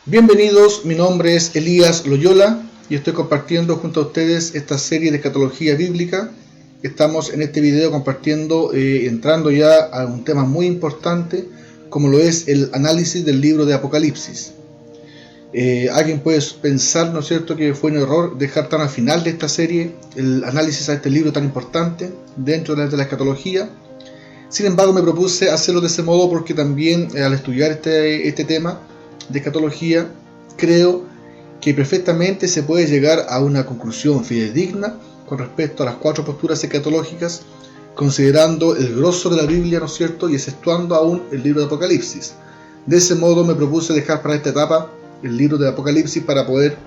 Bienvenidos, mi nombre es Elías Loyola y estoy compartiendo junto a ustedes esta serie de escatología bíblica. Estamos en este video compartiendo, entrando ya a un tema muy importante como lo es el análisis del libro de Apocalipsis. Alguien puede pensar, ¿no es cierto?, que fue un error dejar tan al final de esta serie el análisis a este libro tan importante dentro de la escatología. Sin embargo, me propuse hacerlo de ese modo porque también al estudiar este tema de escatología, creo que perfectamente se puede llegar a una conclusión fidedigna con respecto a las cuatro posturas escatológicas, considerando el grosso de la Biblia, ¿no es cierto?, y exceptuando aún el libro de Apocalipsis. De ese modo me propuse dejar para esta etapa el libro de Apocalipsis para poder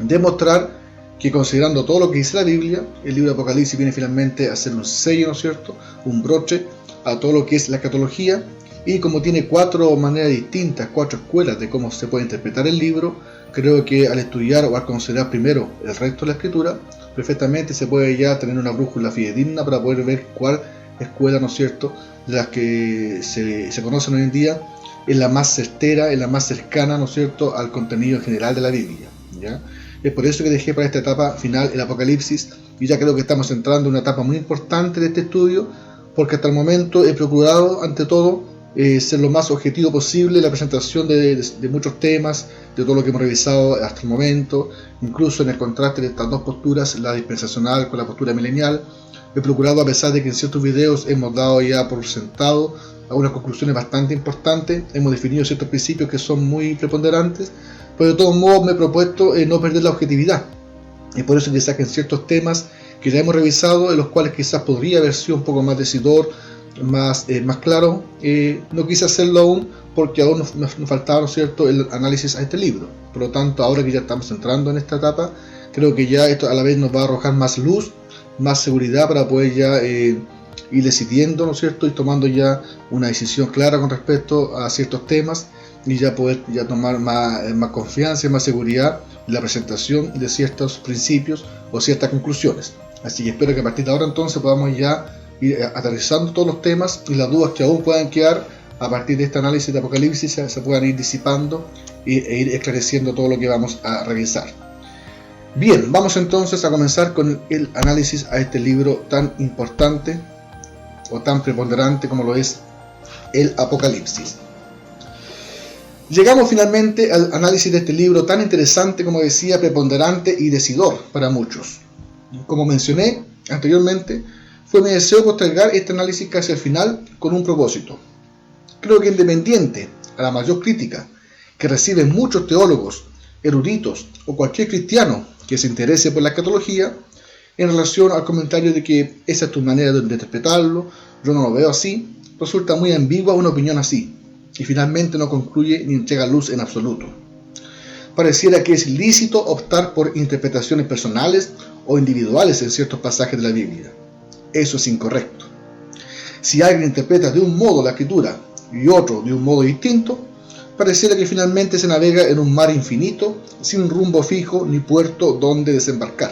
demostrar que, considerando todo lo que dice la Biblia, el libro de Apocalipsis viene finalmente a ser un sello, ¿no es cierto?, un broche a todo lo que es la escatología. Y como tiene cuatro maneras distintas, cuatro escuelas de cómo se puede interpretar el libro, creo que al estudiar o al considerar primero el resto de la escritura, perfectamente se puede ya tener una brújula fidedigna para poder ver cuál escuela, ¿no es cierto?, de las que se conocen hoy en día, es la más certera, es la más cercana, ¿no es cierto?, al contenido general de la Biblia, ¿ya? Es por eso que dejé para esta etapa final el Apocalipsis, y ya creo que estamos entrando en una etapa muy importante de este estudio, porque hasta el momento he procurado, ante todo, ser lo más objetivo posible la presentación de muchos temas, de todo lo que hemos revisado hasta el momento, incluso en el contraste de estas dos posturas, la dispensacional con la postura milenial. He procurado, a pesar de que en ciertos videos hemos dado ya por sentado algunas conclusiones bastante importantes, hemos definido ciertos principios que son muy preponderantes, pero de todos modos me he propuesto no perder la objetividad. Es por eso que saquen ciertos temas que ya hemos revisado, en los cuales quizás podría haber sido un poco más decidor, más claro. No quise hacerlo aún porque aún nos faltaba, ¿no es cierto?, el análisis a este libro. Por lo tanto, ahora que ya estamos entrando en esta etapa, creo que ya esto a la vez nos va a arrojar más luz, más seguridad para poder ya ir decidiendo, ¿no es cierto?, y tomando ya una decisión clara con respecto a ciertos temas, y ya poder ya tomar más confianza y más seguridad en la presentación de ciertos principios o ciertas conclusiones. Así que espero que a partir de ahora entonces podamos ya ir aterrizando todos los temas, y las dudas que aún puedan quedar a partir de este análisis de Apocalipsis se puedan ir disipando e ir esclareciendo todo lo que vamos a revisar. Bien, vamos entonces a comenzar con el análisis a este libro tan importante o tan preponderante como lo es el Apocalipsis. Llegamos finalmente al análisis de este libro tan interesante, como decía, preponderante y decidor para muchos. Como mencioné anteriormente, fue mi deseo postergar este análisis casi al final con un propósito. Creo que, independiente a la mayor crítica que reciben muchos teólogos, eruditos o cualquier cristiano que se interese por la escatología, en relación al comentario de que esa es tu manera de interpretarlo, yo no lo veo así, resulta muy ambigua una opinión así, y finalmente no concluye ni entrega luz en absoluto. Pareciera que es ilícito optar por interpretaciones personales o individuales en ciertos pasajes de la Biblia. Eso es incorrecto. Si alguien interpreta de un modo la escritura y otro de un modo distinto, pareciera que finalmente se navega en un mar infinito, sin rumbo fijo ni puerto donde desembarcar.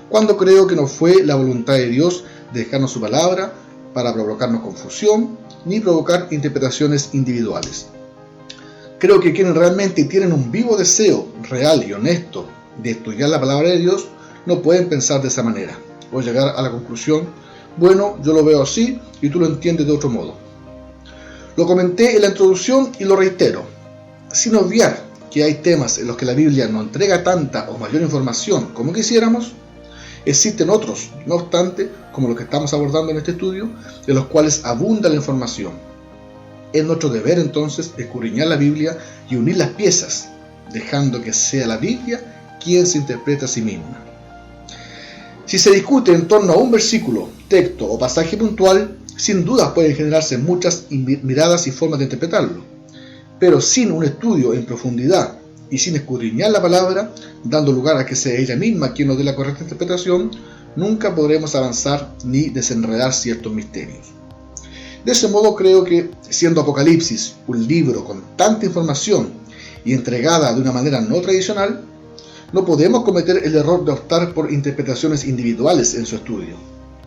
Cuando creo que no fue la voluntad de Dios dejarnos su palabra para provocarnos confusión, ni provocar interpretaciones individuales. Creo que quienes realmente tienen un vivo deseo real y honesto de estudiar la palabra de Dios, no pueden pensar de esa manera o llegar a la conclusión, bueno, yo lo veo así y tú lo entiendes de otro modo. Lo comenté en la introducción y lo reitero, sin obviar que hay temas en los que la Biblia no entrega tanta o mayor información como quisiéramos. Existen otros, no obstante, como los que estamos abordando en este estudio, en los cuales abunda la información. Es nuestro deber entonces escudriñar la Biblia y unir las piezas, dejando que sea la Biblia quien se interprete a sí misma. Si se discute en torno a un versículo, texto o pasaje puntual, sin duda pueden generarse muchas miradas y formas de interpretarlo, pero sin un estudio en profundidad y sin escudriñar la palabra, dando lugar a que sea ella misma quien nos dé la correcta interpretación, nunca podremos avanzar ni desenredar ciertos misterios. De ese modo creo que, siendo Apocalipsis un libro con tanta información y entregada de una manera no tradicional, no podemos cometer el error de optar por interpretaciones individuales en su estudio.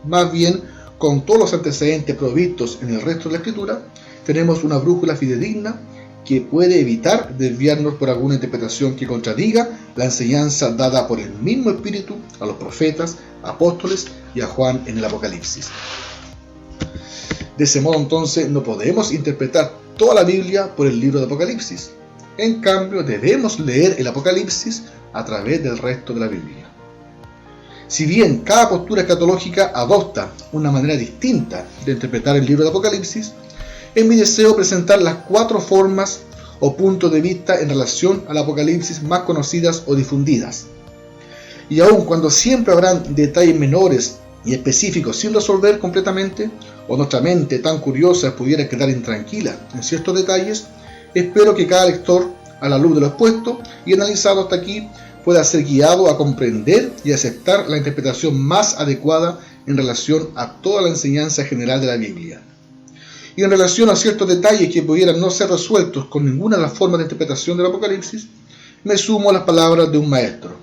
Más bien, con todos los antecedentes provistos en el resto de la escritura, tenemos una brújula fidedigna que puede evitar desviarnos por alguna interpretación que contradiga la enseñanza dada por el mismo Espíritu a los profetas, apóstoles y a Juan en el Apocalipsis. De ese modo, entonces, no podemos interpretar toda la Biblia por el libro de Apocalipsis. En cambio, debemos leer el Apocalipsis a través del resto de la Biblia. Si bien cada postura escatológica adopta una manera distinta de interpretar el libro de Apocalipsis, es mi deseo presentar las 4 formas o puntos de vista en relación al Apocalipsis más conocidas o difundidas. Y aun cuando siempre habrán detalles menores y específicos sin resolver completamente, o nuestra mente tan curiosa pudiera quedar intranquila en ciertos detalles, espero que cada lector, a la luz de lo expuesto y analizado hasta aquí, pueda ser guiado a comprender y aceptar la interpretación más adecuada en relación a toda la enseñanza general de la Biblia. Y en relación a ciertos detalles que pudieran no ser resueltos con ninguna de las formas de interpretación del Apocalipsis, me sumo a las palabras de un maestro.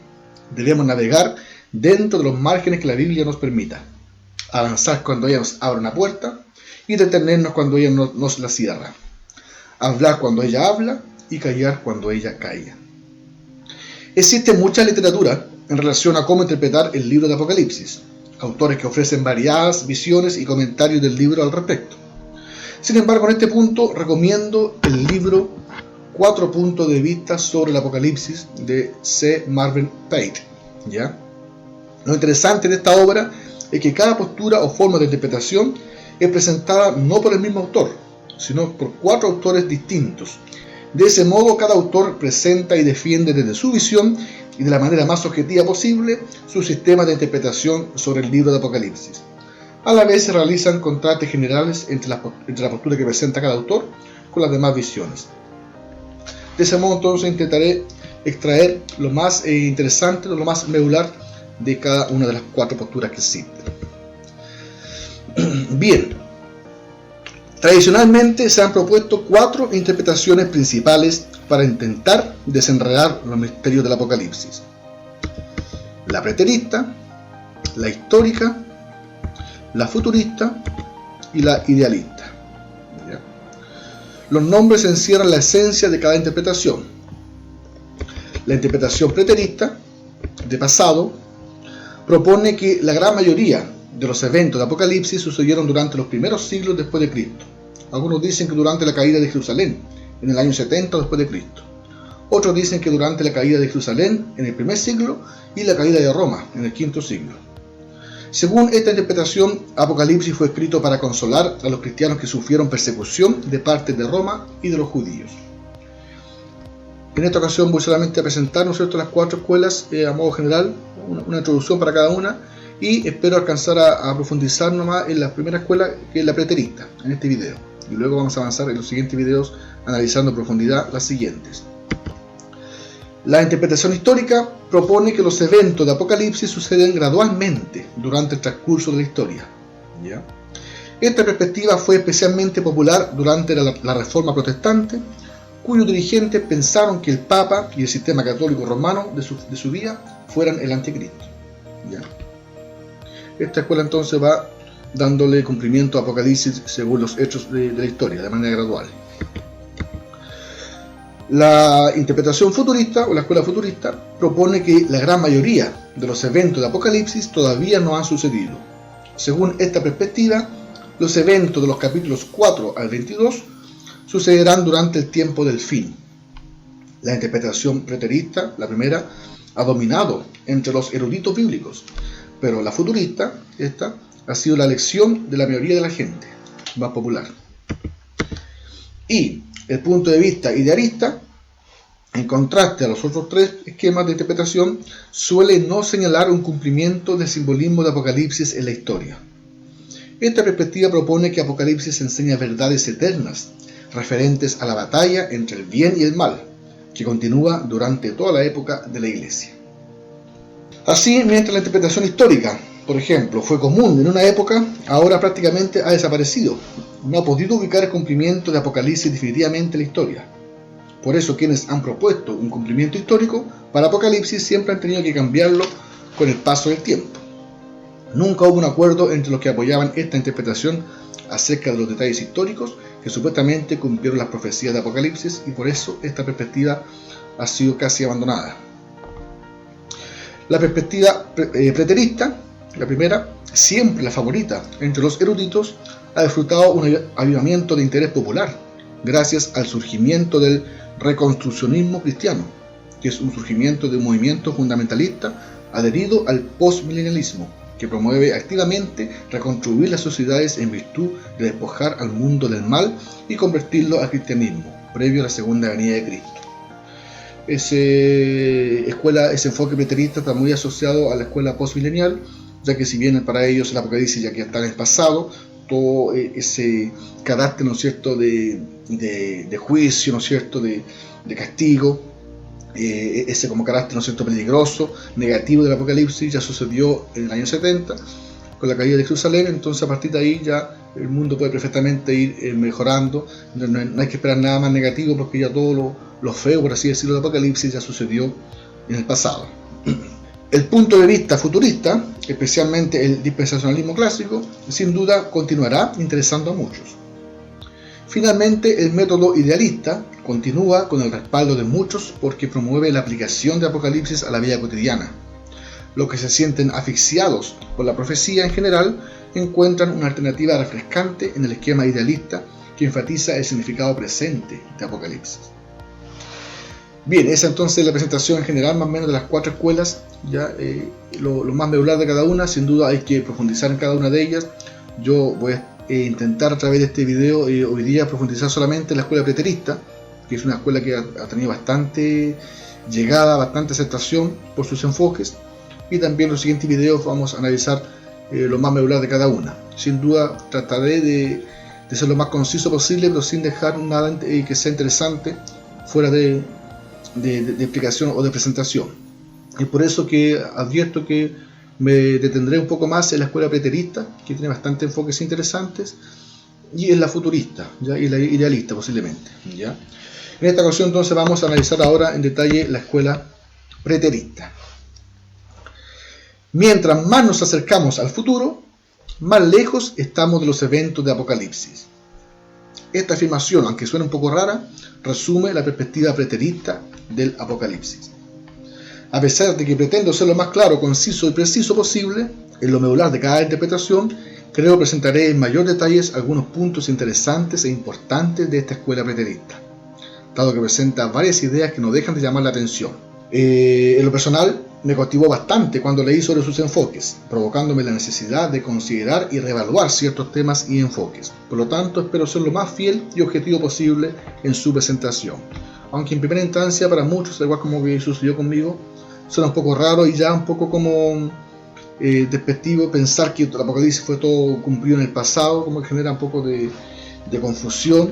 Debemos navegar dentro de los márgenes que la Biblia nos permita, avanzar cuando ella nos abra una puerta y detenernos cuando ella nos la cierra, hablar cuando ella habla y callar cuando ella calla. Existe mucha literatura en relación a cómo interpretar el libro de Apocalipsis, autores que ofrecen variadas visiones y comentarios del libro al respecto. Sin embargo, en este punto recomiendo el libro 4 puntos de vista sobre el Apocalipsis de C. Marvin Pate. ¿Ya? Lo interesante de esta obra es que cada postura o forma de interpretación es presentada no por el mismo autor, sino por 4 autores distintos. De ese modo, cada autor presenta y defiende desde su visión y de la manera más objetiva posible su sistema de interpretación sobre el libro de Apocalipsis. A la vez se realizan contrastes generales entre la postura que presenta cada autor con las demás visiones. De ese modo, entonces, intentaré extraer lo más interesante, lo más medular de cada una de las 4 posturas que existen. Bien. Tradicionalmente se han propuesto 4 interpretaciones principales para intentar desenredar los misterios del Apocalipsis: la preterista, la histórica, la futurista y la idealista. ¿Ya? Los nombres encierran la esencia de cada interpretación. La interpretación preterista, de pasado, propone que la gran mayoría de los eventos de Apocalipsis sucedieron durante los primeros siglos después de Cristo. Algunos dicen que durante la caída de Jerusalén, en el año 70 después de Cristo. Otros dicen que durante la caída de Jerusalén, en el primer siglo, y la caída de Roma, en el quinto siglo. Según esta interpretación, Apocalipsis fue escrito para consolar a los cristianos que sufrieron persecución de parte de Roma y de los judíos. En esta ocasión voy solamente a presentar, ¿no es cierto?, las 4 escuelas a modo general, una introducción para cada una, y espero alcanzar a profundizar nomás en la primera escuela, que es la preterista, en este video. Y luego vamos a avanzar en los siguientes videos analizando en profundidad las siguientes. La interpretación histórica propone que los eventos de Apocalipsis suceden gradualmente durante el transcurso de la historia. ¿Ya? Esta perspectiva fue especialmente popular durante la Reforma Protestante, cuyos dirigentes pensaron que el Papa y el sistema católico romano de su día fueran el anticristo. ¿Ya? Esta escuela entonces va dándole cumplimiento a Apocalipsis según los hechos de la historia, de manera gradual. La interpretación futurista, o la escuela futurista, propone que la gran mayoría de los eventos de Apocalipsis todavía no han sucedido. Según esta perspectiva, los eventos de los capítulos 4 al 22 sucederán durante el tiempo del fin. La interpretación preterista, la primera, ha dominado entre los eruditos bíblicos, pero la futurista, esta, ha sido la elección de la mayoría de la gente, más popular. Y el punto de vista idealista, en contraste a los otros 3 esquemas de interpretación, suele no señalar un cumplimiento del simbolismo de Apocalipsis en la historia. Esta perspectiva propone que Apocalipsis enseña verdades eternas, referentes a la batalla entre el bien y el mal, que continúa durante toda la época de la Iglesia. Así, mientras la interpretación histórica, por ejemplo, fue común en una época, ahora prácticamente ha desaparecido. No ha podido ubicar el cumplimiento de Apocalipsis definitivamente en la historia. Por eso quienes han propuesto un cumplimiento histórico para Apocalipsis siempre han tenido que cambiarlo con el paso del tiempo. Nunca hubo un acuerdo entre los que apoyaban esta interpretación acerca de los detalles históricos que supuestamente cumplieron las profecías de Apocalipsis, y por eso esta perspectiva ha sido casi abandonada. La perspectiva preterista, la primera, siempre la favorita entre los eruditos, ha disfrutado un avivamiento de interés popular gracias al surgimiento del reconstruccionismo cristiano, que es un surgimiento de un movimiento fundamentalista adherido al postmilenialismo, que promueve activamente reconstruir las sociedades en virtud de despojar al mundo del mal y convertirlo al cristianismo, previo a la segunda venida de Cristo. Ese enfoque preterista está muy asociado a la escuela postmilenial, ya que si bien para ellos el Apocalipsis ya que está en el pasado, todo ese carácter, ¿no es cierto?, de juicio, ¿no es cierto?, de castigo, ese como carácter, ¿no es cierto?, peligroso, negativo del Apocalipsis, ya sucedió en el año 70 con la caída de Jerusalén. Entonces a partir de ahí ya el mundo puede perfectamente ir mejorando, no hay que esperar nada más negativo, porque ya todo lo feo, por así decirlo, del Apocalipsis ya sucedió en el pasado. El punto de vista futurista, especialmente el dispensacionalismo clásico, sin duda continuará interesando a muchos. Finalmente, el método idealista continúa con el respaldo de muchos porque promueve la aplicación de Apocalipsis a la vida cotidiana. Los que se sienten asfixiados por la profecía en general encuentran una alternativa refrescante en el esquema idealista que enfatiza el significado presente de Apocalipsis. Bien, esa entonces es la presentación en general más o menos de las 4 escuelas, ya lo más medular de cada una. Sin duda hay que profundizar en cada una de ellas. Yo voy a intentar a través de este video hoy día profundizar solamente en la escuela preterista, que es una escuela que ha tenido bastante llegada, bastante aceptación por sus enfoques, y también en los siguientes videos vamos a analizar lo más medular de cada una. Sin duda trataré de ser lo más conciso posible, pero sin dejar nada que sea interesante fuera de explicación o de presentación. Y por eso que advierto que me detendré un poco más en la escuela preterista, que tiene bastantes enfoques interesantes, y en la futurista, ¿ya?, y la idealista posiblemente, ¿ya? En esta ocasión entonces vamos a analizar ahora en detalle la escuela preterista. Mientras más nos acercamos al futuro, más lejos estamos de los eventos de Apocalipsis. Esta afirmación, aunque suene un poco rara, resume la perspectiva preterista del Apocalipsis. A pesar de que pretendo ser lo más claro, conciso y preciso posible en lo medular de cada interpretación, creo presentaré en mayor detalles algunos puntos interesantes e importantes de esta escuela preterista, dado que presenta varias ideas que no dejan de llamar la atención. En lo personal, me cautivó bastante cuando leí sobre sus enfoques, provocándome la necesidad de considerar y reevaluar ciertos temas y enfoques. Por lo tanto, espero ser lo más fiel y objetivo posible en su presentación. Aunque en primera instancia para muchos, igual como que sucedió conmigo, suena un poco raro y ya un poco como despectivo pensar que el Apocalipsis fue todo cumplido en el pasado, como que genera un poco de confusión,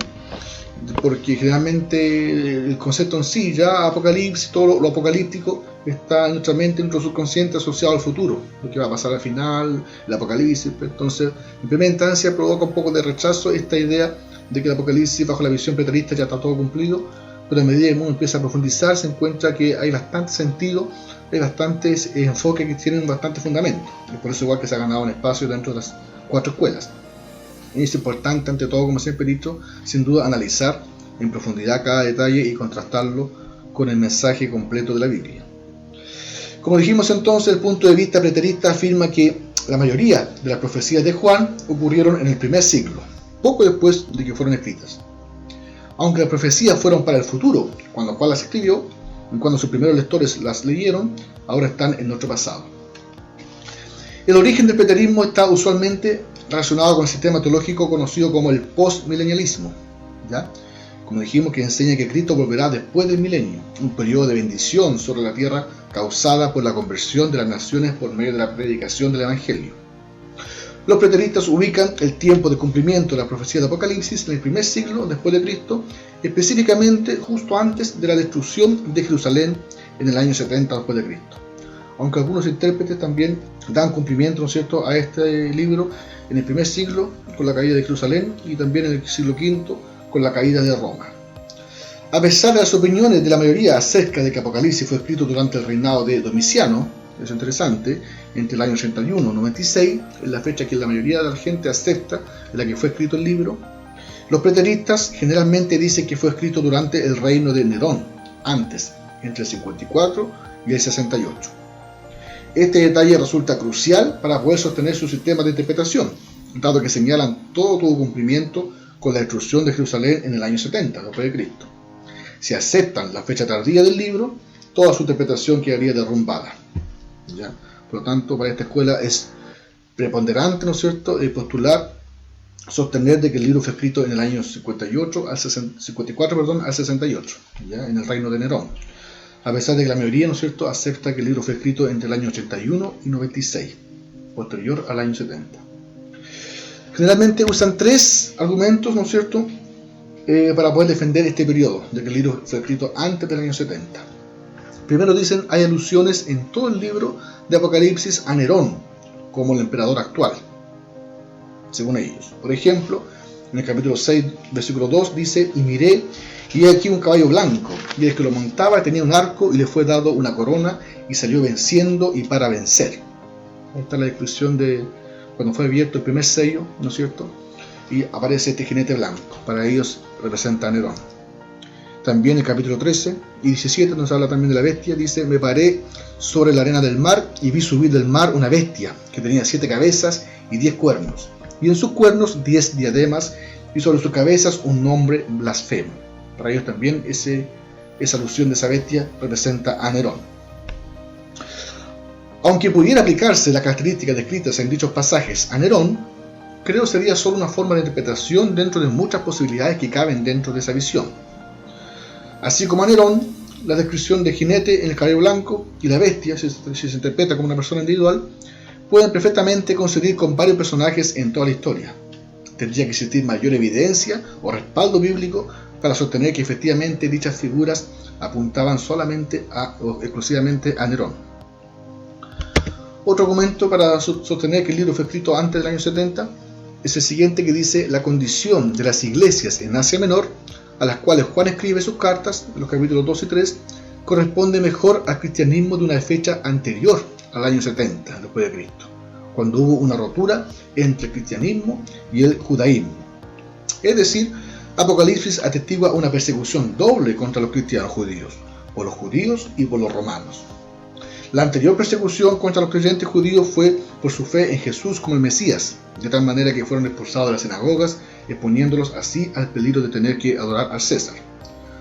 porque generalmente el concepto en sí, ya Apocalipsis, todo lo apocalíptico está en nuestra mente, en nuestro subconsciente asociado al futuro, lo que va a pasar al final, el Apocalipsis. Entonces, en primera instancia provoca un poco de rechazo esta idea de que el Apocalipsis bajo la visión preterista ya está todo cumplido, pero a medida que uno empieza a profundizar se encuentra que hay bastante sentido, hay bastantes enfoques que tienen bastante fundamento, y por eso igual que se ha ganado un espacio dentro de las 4 escuelas. Y es importante, ante todo, como siempre he dicho, sin duda analizar en profundidad cada detalle y contrastarlo con el mensaje completo de la Biblia. Como dijimos entonces, el punto de vista preterista afirma que la mayoría de las profecías de Juan ocurrieron en el primer siglo, poco después de que fueron escritas. Aunque las profecías fueron para el futuro, cuando Juan las escribió, y cuando sus primeros lectores las leyeron, ahora están en nuestro pasado. El origen del preterismo está usualmente relacionado con el sistema teológico conocido como el postmilenialismo, ¿ya? Como dijimos, que enseña que Cristo volverá después del milenio, un periodo de bendición sobre la tierra causada por la conversión de las naciones por medio de la predicación del Evangelio. Los preteristas ubican el tiempo de cumplimiento de la profecía de Apocalipsis en el primer siglo después de Cristo, específicamente justo antes de la destrucción de Jerusalén en el año 70 después de Cristo. Aunque algunos intérpretes también dan cumplimiento, ¿no es cierto?, a este libro en el primer siglo con la caída de Jerusalén y también en el siglo V con la caída de Roma. A pesar de las opiniones de la mayoría acerca de que Apocalipsis fue escrito durante el reinado de Domiciano, es interesante, entre el año 81 y 96, es la fecha que la mayoría de la gente acepta en la que fue escrito el libro, Los preteristas generalmente dicen que fue escrito durante el reino de Nerón, antes, entre el 54 y el 68. Este detalle resulta crucial para poder sostener su sistema de interpretación, dado que señalan todo tuvo cumplimiento con la destrucción de Jerusalén en el año 70 después de Cristo. Si aceptan la fecha tardía del libro, toda su interpretación quedaría derrumbada. ¿Ya? Por lo tanto, para esta escuela es preponderante, ¿no es cierto?, sostener de que el libro fue escrito en el año 54 al 68, ¿ya?, en el reino de Nerón, a pesar de que la mayoría, ¿no es cierto?, acepta que el libro fue escrito entre el año 81 y 96, posterior al año 70. Generalmente usan tres argumentos, ¿no es cierto?, para poder defender este periodo, de que el libro fue escrito antes del año 70. Primero dicen, hay alusiones en todo el libro de Apocalipsis a Nerón, como el emperador actual, según ellos. Por ejemplo, en el capítulo 6, versículo 2, dice, y miré, y he aquí un caballo blanco, y el que lo montaba tenía un arco, y le fue dado una corona, y salió venciendo y para vencer. Ahí está la descripción de cuando fue abierto el primer sello, ¿no es cierto?, y aparece este jinete blanco. Para ellos representa a Nerón. También el capítulo 13 y 17 nos habla también de la bestia. Dice, me paré sobre la arena del mar y vi subir del mar una bestia que tenía 7 cabezas y 10 cuernos, y en sus cuernos 10 diademas, y sobre sus cabezas un nombre blasfemo. Para ellos también esa alusión de esa bestia representa a Nerón. Aunque pudiera aplicarse las características descritas en dichos pasajes a Nerón, creo sería solo una forma de interpretación dentro de muchas posibilidades que caben dentro de esa visión. Así como a Nerón, la descripción de jinete en el caballo blanco y la bestia, si se interpreta como una persona individual, pueden perfectamente coincidir con varios personajes en toda la historia. Tendría que existir mayor evidencia o respaldo bíblico para sostener que efectivamente dichas figuras apuntaban solamente o exclusivamente a Nerón. Otro argumento para sostener que el libro fue escrito antes del año 70 es el siguiente, que dice, la condición de las iglesias en Asia Menor, a las cuales Juan escribe sus cartas, en los capítulos 2 y 3, corresponde mejor al cristianismo de una fecha anterior al año 70 después de Cristo, cuando hubo una rotura entre el cristianismo y el judaísmo. Es decir, Apocalipsis atestigua una persecución doble contra los cristianos judíos, por los judíos y por los romanos. La anterior persecución contra los creyentes judíos fue por su fe en Jesús como el Mesías, de tal manera que fueron expulsados de las sinagogas, exponiéndolos así al peligro de tener que adorar al César.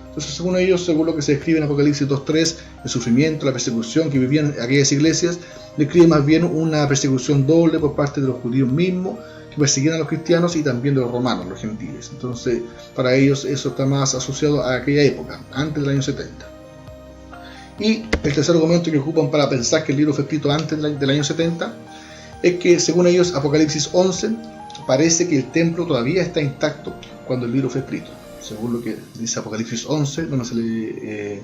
Entonces, según ellos, según lo que se describe en Apocalipsis 2.3, el sufrimiento, la persecución que vivían aquellas iglesias, describe más bien una persecución doble por parte de los judíos mismos, que perseguían a los cristianos, y también de los romanos, los gentiles. Entonces, para ellos eso está más asociado a aquella época, antes del año 70. Y el tercer argumento que ocupan para pensar que el libro fue escrito antes del año 70 es que, según ellos, Apocalipsis 11 parece que el templo todavía está intacto cuando el libro fue escrito, según lo que dice Apocalipsis 11, donde se le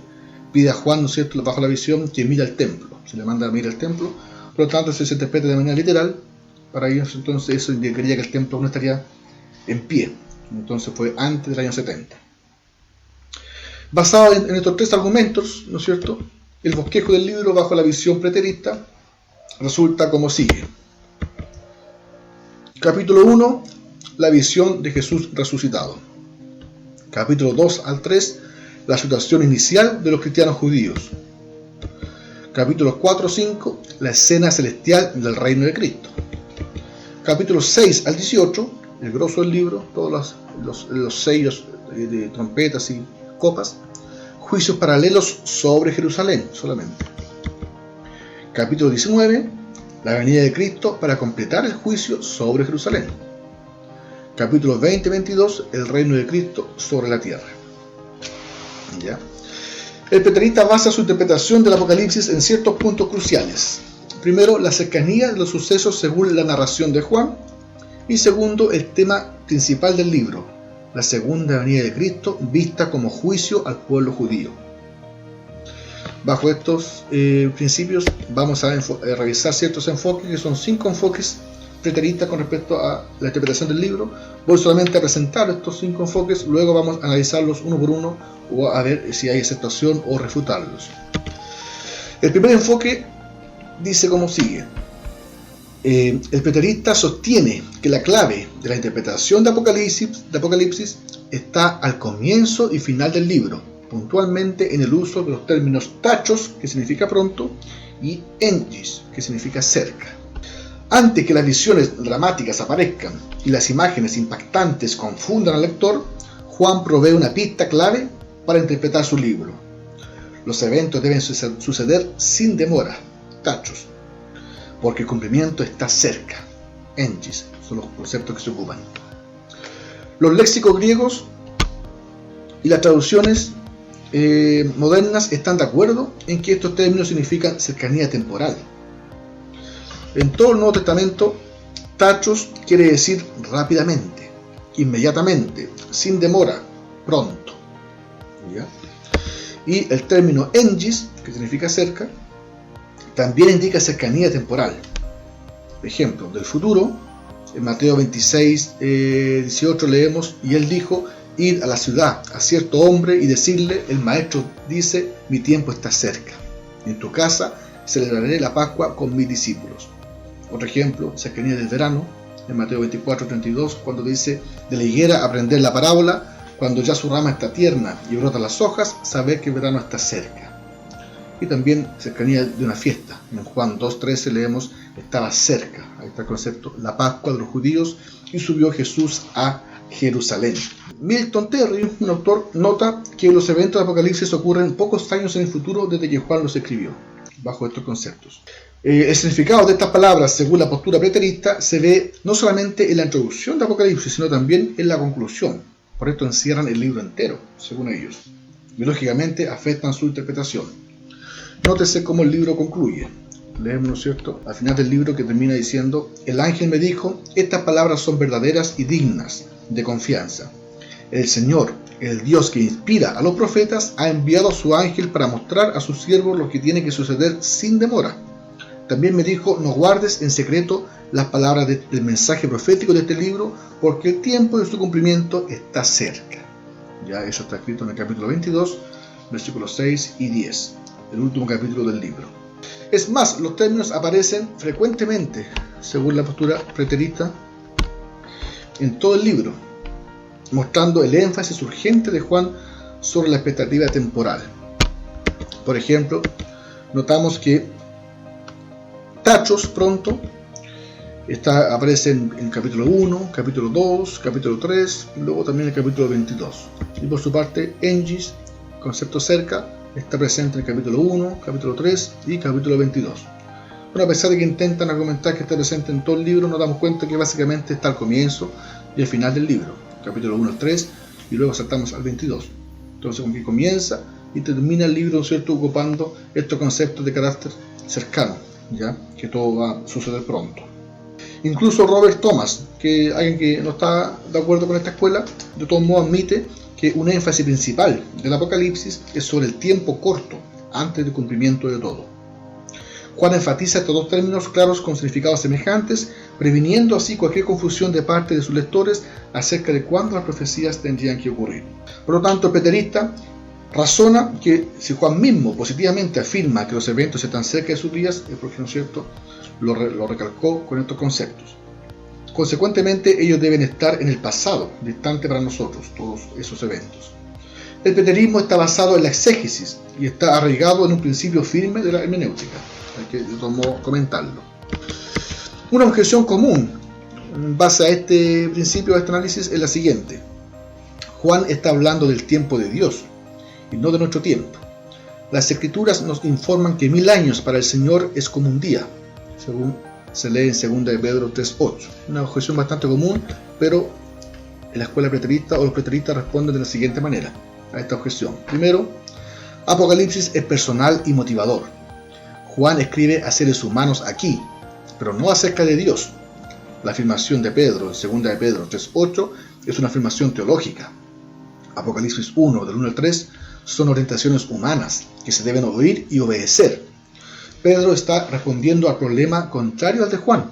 pide a Juan, ¿no es cierto?, bajo la visión, que mira el templo, se le manda a mirar el templo. Por lo tanto, si se interpreta de manera literal, para ellos entonces eso indicaría que el templo no estaría en pie, entonces fue antes del año 70. Basado en estos tres argumentos, ¿no es cierto?, el bosquejo del libro bajo la visión preterista resulta como sigue. Capítulo 1, la visión de Jesús resucitado. Capítulo 2 al 3, la situación inicial de los cristianos judíos. Capítulos 4 5, la escena celestial del reino de Cristo. Capítulos 6 al 18, el grosso del libro, todos los sellos de trompetas y copas, juicios paralelos sobre Jerusalén solamente. Capítulo 19, la venida de Cristo para completar el juicio sobre Jerusalén. Capítulos 20 y 22, el reino de Cristo sobre la tierra. ¿Ya? El preterista basa su interpretación del Apocalipsis en ciertos puntos cruciales. Primero, la cercanía de los sucesos según la narración de Juan. Y segundo, el tema principal del libro, la segunda venida de Cristo vista como juicio al pueblo judío. Bajo estos principios vamos a revisar ciertos enfoques, que son 5 enfoques preteristas con respecto a la interpretación del libro. Voy solamente a presentar estos 5 enfoques, luego vamos a analizarlos uno por uno o a ver si hay aceptación o refutarlos. El primer enfoque dice como sigue: El preterista sostiene que la clave de la interpretación de Apocalipsis está al comienzo y final del libro, puntualmente en el uso de los términos tachos, que significa pronto, y engis, que significa cerca. Antes que las visiones dramáticas aparezcan y las imágenes impactantes confundan al lector, Juan provee una pista clave para interpretar su libro. Los eventos deben suceder sin demora, tachos, porque el cumplimiento está cerca, engis, son los conceptos que se ocupan. Los léxicos griegos y las traducciones modernas están de acuerdo en que estos términos significan cercanía temporal. En todo el Nuevo Testamento, tachos quiere decir rápidamente, inmediatamente, sin demora, pronto. ¿Ya? Y el término engis, que significa cerca, también indica cercanía temporal. Por ejemplo, del futuro, en Mateo 26, 18 leemos: y él dijo: id a la ciudad, a cierto hombre, y decirle: el maestro dice, mi tiempo está cerca. En tu casa celebraré la Pascua con mis discípulos. Otro ejemplo, cercanía del verano, en Mateo 24, 32, cuando dice: de la higuera aprender la parábola, cuando ya su rama está tierna y brotan las hojas, saber que el verano está cerca. Y también cercanía de una fiesta. En Juan 2.13 leemos: estaba cerca, ahí está el concepto, la Pascua de los judíos, y subió Jesús a Jerusalén. Milton Terry, un autor, nota que los eventos de Apocalipsis ocurren pocos años en el futuro desde que Juan los escribió, bajo estos conceptos. El significado de estas palabras, según la postura preterista, se ve no solamente en la introducción de Apocalipsis, sino también en la conclusión. Por esto encierran el libro entero, según ellos, y lógicamente afectan su interpretación. Nótese cómo el libro concluye. Leemos, ¿no es cierto?, al final del libro, que termina diciendo: el ángel me dijo, estas palabras son verdaderas y dignas de confianza. El Señor, el Dios que inspira a los profetas, ha enviado a su ángel para mostrar a sus siervos lo que tiene que suceder sin demora. También me dijo: no guardes en secreto las palabras del mensaje profético de este libro, porque el tiempo de su cumplimiento está cerca. Ya eso está escrito en el capítulo 22, versículos 6 y 10, el último capítulo del libro. Es más, los términos aparecen frecuentemente, según la postura preterista, en todo el libro, mostrando el énfasis urgente de Juan sobre la expectativa temporal. Por ejemplo, notamos que tachos, pronto, aparece en capítulo 1, capítulo 2, capítulo 3, y luego también en el capítulo 22. Y por su parte, engis, concepto cerca, está presente en el capítulo 1, capítulo 3 y capítulo 22. Bueno, a pesar de que intentan argumentar que está presente en todo el libro, nos damos cuenta que básicamente está al comienzo y al final del libro, capítulo 1 al 3, y luego saltamos al 22. Entonces, con que comienza y termina el libro, ¿cierto?, ocupando estos conceptos de carácter cercano, ya que todo va a suceder pronto. Incluso Robert Thomas, que alguien que no está de acuerdo con esta escuela, de todos modos admite que un énfasis principal del Apocalipsis es sobre el tiempo corto antes del cumplimiento de todo. Juan enfatiza estos dos términos claros con significados semejantes, previniendo así cualquier confusión de parte de sus lectores acerca de cuándo las profecías tendrían que ocurrir. Por lo tanto, el preterista razona que si Juan mismo positivamente afirma que los eventos están cerca de sus días, es porque, ¿no es cierto?, lo recalcó con estos conceptos. Consecuentemente, ellos deben estar en el pasado, distante para nosotros, todos esos eventos. El preterismo está basado en la exégesis y está arraigado en un principio firme de la hermenéutica. Hay que, de todo modo, comentarlo. Una objeción común en base a este principio, a este análisis, es la siguiente: Juan está hablando del tiempo de Dios y no de nuestro tiempo. Las escrituras nos informan que 1000 años para el Señor es como un día, según se lee en 2 Pedro 3.8. Una objeción bastante común, pero en la escuela preterista o los preteristas responden de la siguiente manera a esta objeción. Primero, Apocalipsis es personal y motivador. Juan escribe a seres humanos aquí, pero no acerca de Dios. La afirmación de Pedro en 2 Pedro 3.8 es una afirmación teológica. Apocalipsis 1, del 1 al 3, son orientaciones humanas que se deben oír y obedecer. Pedro está respondiendo al problema contrario al de Juan.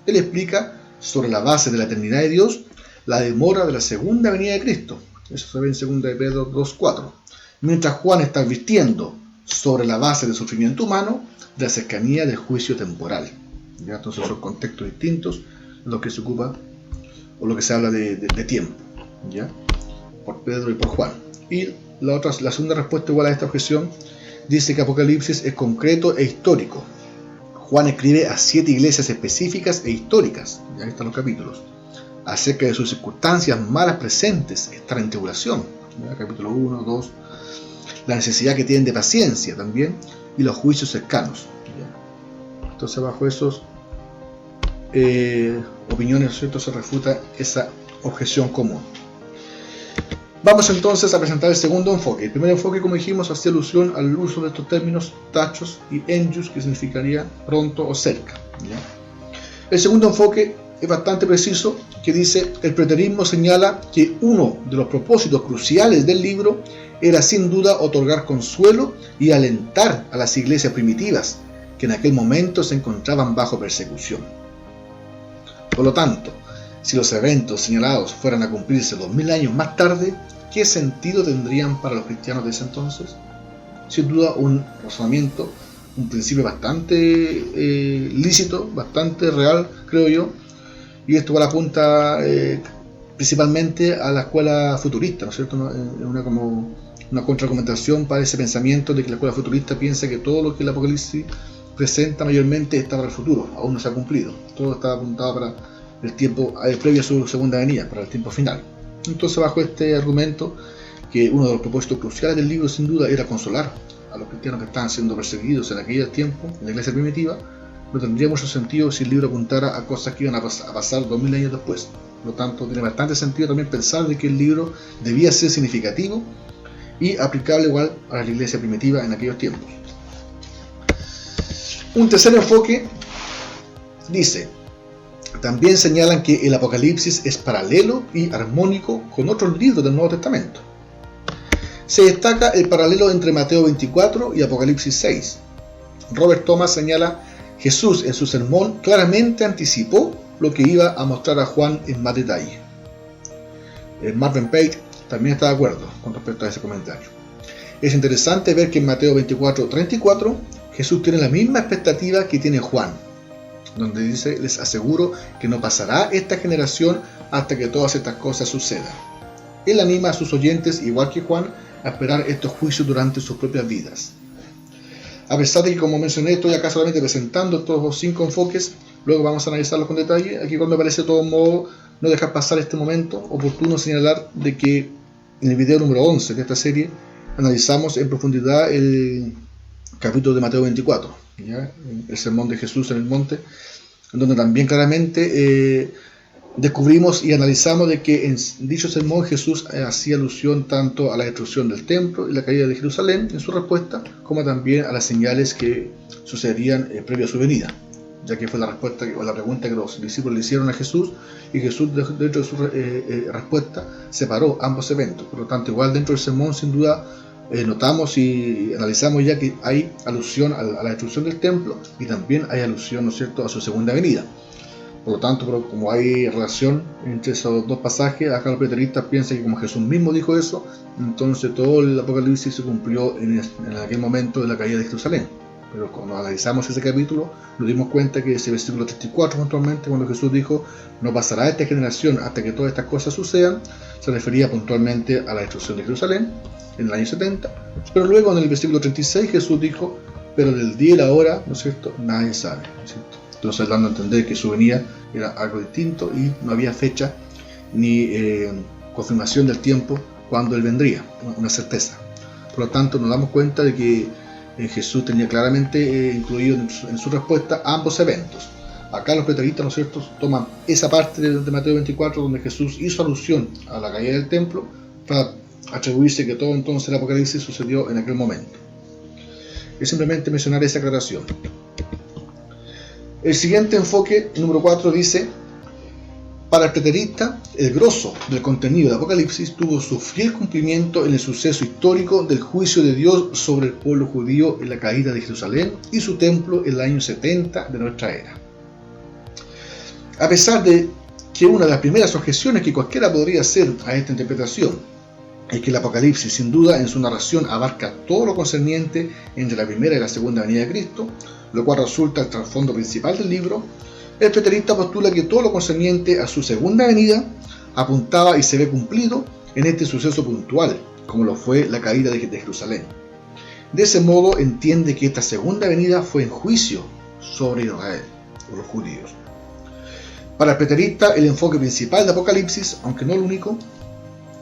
Él explica sobre la base de la eternidad de Dios la demora de la segunda venida de Cristo. Eso se ve en 2 Pedro 2.4. Mientras Juan está advirtiendo sobre la base del sufrimiento humano, de la cercanía del juicio temporal. ¿ya? Entonces son contextos distintos en los que se ocupa o lo que se habla de tiempo, ¿ya? Por Pedro y por Juan. Y la segunda respuesta igual a esta objeción dice que Apocalipsis es concreto e histórico. Juan escribe a 7 iglesias específicas e históricas, ya están los capítulos, acerca de sus circunstancias malas presentes, estar en tribulación, ¿ya? Capítulo 1, 2, la necesidad que tienen de paciencia también, y los juicios cercanos, ¿ya? Entonces bajo esos opiniones, ¿cierto?, se refuta esa objeción común. Vamos entonces a presentar el segundo enfoque. El primer enfoque, como dijimos, hacía alusión al uso de estos términos tachos y enjus, que significaría pronto o cerca, ¿ya? El segundo enfoque es bastante preciso, que dice: el preterismo señala que uno de los propósitos cruciales del libro era sin duda otorgar consuelo y alentar a las iglesias primitivas, que en aquel momento se encontraban bajo persecución. Por lo tanto, si los eventos señalados fueran a cumplirse 2000 años más tarde, ¿qué sentido tendrían para los cristianos de ese entonces? Sin duda un razonamiento, un principio bastante lícito, bastante real, creo yo, y esto igual apunta principalmente a la escuela futurista, ¿no es cierto? Como una contraargumentación para ese pensamiento de que la escuela futurista piensa que todo lo que el Apocalipsis presenta mayormente está para el futuro, aún no se ha cumplido, todo está apuntado para el tiempo previo a su segunda venida, para el tiempo final. Entonces, bajo este argumento, que uno de los propósitos cruciales del libro sin duda era consolar a los cristianos que estaban siendo perseguidos en aquel tiempo, en la iglesia primitiva, no tendría mucho sentido si el libro apuntara a cosas que iban a pasar 2000 años después. Por lo tanto, tiene bastante sentido también pensar de que el libro debía ser significativo y aplicable igual a la iglesia primitiva en aquellos tiempos. Un tercer enfoque dice: también señalan que el Apocalipsis es paralelo y armónico con otros libros del Nuevo Testamento. Se destaca el paralelo entre Mateo 24 y Apocalipsis 6. Robert Thomas señala: Jesús en su sermón claramente anticipó lo que iba a mostrar a Juan en más detalle. Marvin Pate también está de acuerdo con respecto a ese comentario. Es interesante ver que en Mateo 24:34 Jesús tiene la misma expectativa que tiene Juan, donde dice: les aseguro que no pasará esta generación hasta que todas estas cosas sucedan. Él anima a sus oyentes, igual que Juan, a esperar estos juicios durante sus propias vidas. A pesar de que, como mencioné, estoy acá solamente presentando estos 5 enfoques, luego vamos a analizarlos con detalle. Aquí, cuando parece de todo modo no dejar pasar este momento oportuno, señalar de que en el video número 11 de esta serie analizamos en profundidad el capítulo de Mateo 24, ¿ya? El sermón de Jesús en el monte, en donde también claramente descubrimos y analizamos de que en dicho sermón Jesús hacía alusión tanto a la destrucción del templo y la caída de Jerusalén en su respuesta, como también a las señales que sucederían previo a su venida, ya que fue la respuesta o la pregunta que los discípulos le hicieron a Jesús, y Jesús dentro de su respuesta separó ambos eventos. Por lo tanto, igual dentro del sermón sin duda notamos y analizamos ya que hay alusión a la destrucción del templo, y también hay alusión, ¿no es cierto?, a su segunda venida. Por lo tanto, como hay relación entre esos dos pasajes, acá los preteristas piensan que como Jesús mismo dijo eso, entonces todo el Apocalipsis se cumplió en aquel momento de la caída de Jerusalén. Pero cuando analizamos ese capítulo, nos dimos cuenta que ese versículo 34, puntualmente, cuando Jesús dijo: no pasará esta generación hasta que todas estas cosas sucedan, se refería puntualmente a la destrucción de Jerusalén en el año 70. Pero luego en el versículo 36 Jesús dijo: pero del día y la hora, ¿no es cierto?, nadie sabe, ¿no es cierto? Entonces, dando a entender que su venida era algo distinto y no había fecha ni confirmación del tiempo cuando Él vendría, una certeza. Por lo tanto, nos damos cuenta de que Jesús tenía claramente incluido en su respuesta ambos eventos. Acá los preteristas, ¿no es cierto?, toman esa parte de Mateo 24 donde Jesús hizo alusión a la caída del templo para atribuirse que todo entonces el Apocalipsis sucedió en aquel momento. Es simplemente mencionar esa aclaración. El siguiente enfoque, número 4, dice: para el preterista, el grosso del contenido del Apocalipsis tuvo su fiel cumplimiento en el suceso histórico del juicio de Dios sobre el pueblo judío en la caída de Jerusalén y su templo en el año 70 de nuestra era. A pesar de que una de las primeras objeciones que cualquiera podría hacer a esta interpretación es que el Apocalipsis, sin duda, en su narración abarca todo lo concerniente entre la primera y la segunda venida de Cristo, lo cual resulta el trasfondo principal del libro. El preterista postula que todo lo concerniente a su segunda venida apuntaba y se ve cumplido en este suceso puntual, como lo fue la caída de Jerusalén. De ese modo entiende que esta segunda venida fue en juicio sobre Israel, o los judíos. Para el preterista, el enfoque principal de Apocalipsis, aunque no el único,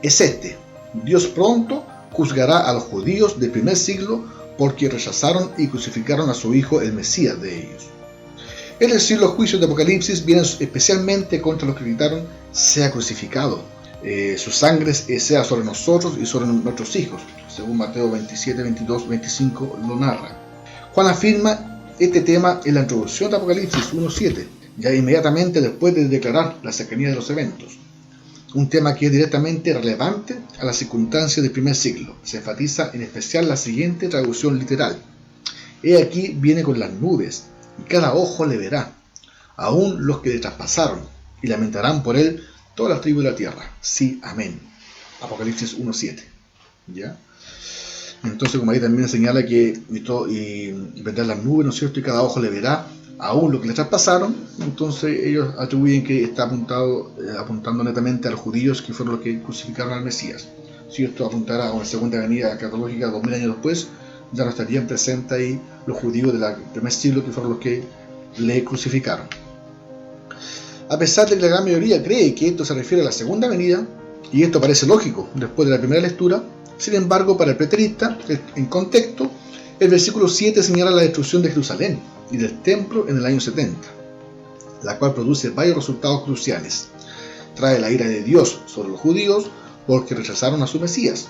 es este: Dios pronto juzgará a los judíos del primer siglo porque rechazaron y crucificaron a su Hijo, el Mesías de ellos. Es decir, los juicios de Apocalipsis vienen especialmente contra los que gritaron: sea crucificado, su sangre sea sobre nosotros y sobre nuestros hijos, según Mateo 27, 22, 25 lo narra. Juan afirma este tema en la introducción de Apocalipsis 1:7, ya inmediatamente después de declarar la cercanía de los eventos. Un tema que es directamente relevante a las circunstancias del primer siglo. Se enfatiza en especial la siguiente traducción literal: he aquí viene con las nubes, y cada ojo le verá, aun los que le traspasaron, y lamentarán por él todas las tribus de la tierra. Sí, amén. Apocalipsis 1:7. ¿Ya? Entonces, como ahí también señala que vendrán las nubes, ¿no es cierto? Y cada ojo le verá, aún lo que le traspasaron. Entonces ellos atribuyen que está apuntando netamente a los judíos, que fueron los que crucificaron al Mesías. Si esto apuntara a una segunda venida catológica 2000 años después, ya no estarían presentes ahí los judíos del primer siglo, que fueron los que le crucificaron. A pesar de que la gran mayoría cree que esto se refiere a la segunda venida, y esto parece lógico después de la primera lectura, sin embargo, para el preterista, en contexto, el versículo 7 señala la destrucción de Jerusalén y del templo en el año 70, la cual produce varios resultados cruciales. Trae la ira de Dios sobre los judíos porque rechazaron a su Mesías.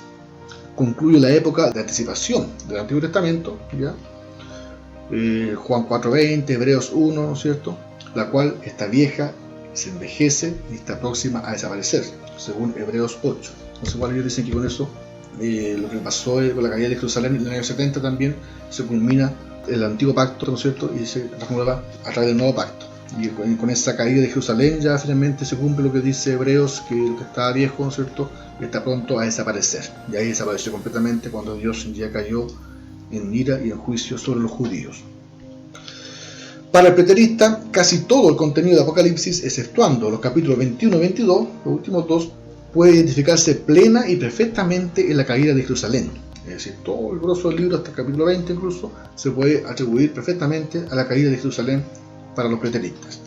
Concluye la época de anticipación del Antiguo Testamento, ¿ya? Juan 4:20, Hebreos 1, ¿no es cierto? La cual está vieja, se envejece y está próxima a desaparecer, según Hebreos 8. Entonces, igual ellos dicen que con eso, lo que pasó con la caída de Jerusalén en el año 70 también se culmina el antiguo pacto, ¿no es cierto? Y se renueva a través del nuevo pacto. Y con esa caída de Jerusalén ya finalmente se cumple lo que dice Hebreos, que lo que estaba viejo, ¿no es cierto?, está pronto a desaparecer. Y ahí desapareció completamente cuando Dios ya cayó en ira y en juicio sobre los judíos. Para el preterista, casi todo el contenido de Apocalipsis, exceptuando los capítulos 21 y 22, los últimos dos, puede identificarse plena y perfectamente en la caída de Jerusalén. Es decir, todo el grosso del libro, hasta el capítulo 20 incluso, se puede atribuir perfectamente a la caída de Jerusalén para los preteristas.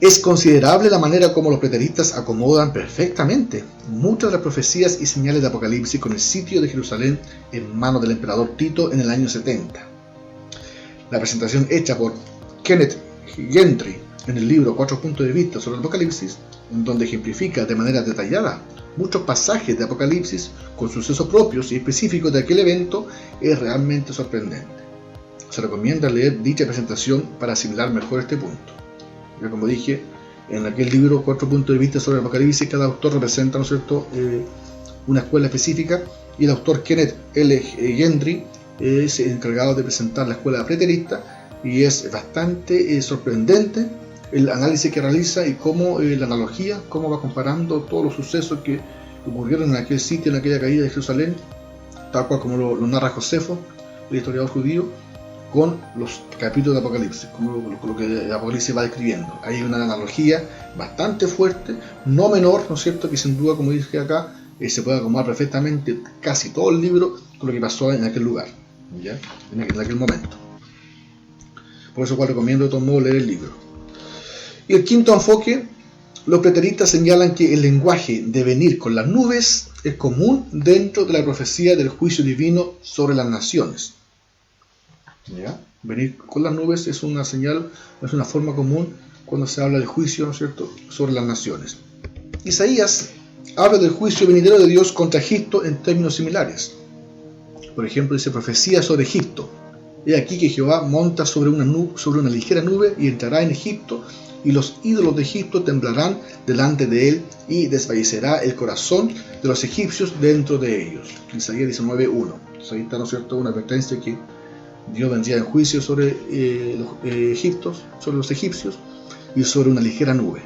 Es considerable la manera como los preteristas acomodan perfectamente muchas de las profecías y señales de Apocalipsis con el sitio de Jerusalén en manos del emperador Tito en el año 70. La presentación hecha por Kenneth Gentry en el libro 4 puntos de vista sobre el Apocalipsis, en donde ejemplifica de manera detallada muchos pasajes de Apocalipsis con sucesos propios y específicos de aquel evento, es realmente sorprendente. Se recomienda leer dicha presentación para asimilar mejor este punto. Ya como dije, en aquel libro 4 puntos de vista sobre el Apocalipsis, cada autor representa, ¿no es cierto?, una escuela específica, y el autor Kenneth L. Gentry es encargado de presentar la escuela preterista, y es bastante sorprendente el análisis que realiza y cómo la analogía, cómo va comparando todos los sucesos que ocurrieron en aquel sitio, en aquella caída de Jerusalén, tal cual como lo narra Josefo, el historiador judío, con los capítulos de Apocalipsis, como lo que el Apocalipsis va describiendo. Hay una analogía bastante fuerte, no menor, ¿no es cierto?, que sin duda, como dije acá, se puede acomodar perfectamente casi todo el libro con lo que pasó en aquel lugar, ¿ya?, en aquel momento. Por eso recomiendo de todos modos leer el libro. Y el quinto enfoque, los preteristas señalan que el lenguaje de venir con las nubes es común dentro de la profecía del juicio divino sobre las naciones. ¿Ya? Venir con las nubes es una señal, es una forma común cuando se habla del juicio, ¿no es cierto?, sobre las naciones. Isaías habla del juicio venidero de Dios contra Egipto en términos similares. Por ejemplo, dice profecía sobre Egipto. He aquí que Jehová monta sobre una ligera nube y entrará en Egipto, y los ídolos de Egipto temblarán delante de él, y desfallecerá el corazón de los egipcios dentro de ellos. Isaías 19:1. Ahí está, ¿no es cierto?, una advertencia que Dios vendría en juicio sobre los egipcios y sobre una ligera nube.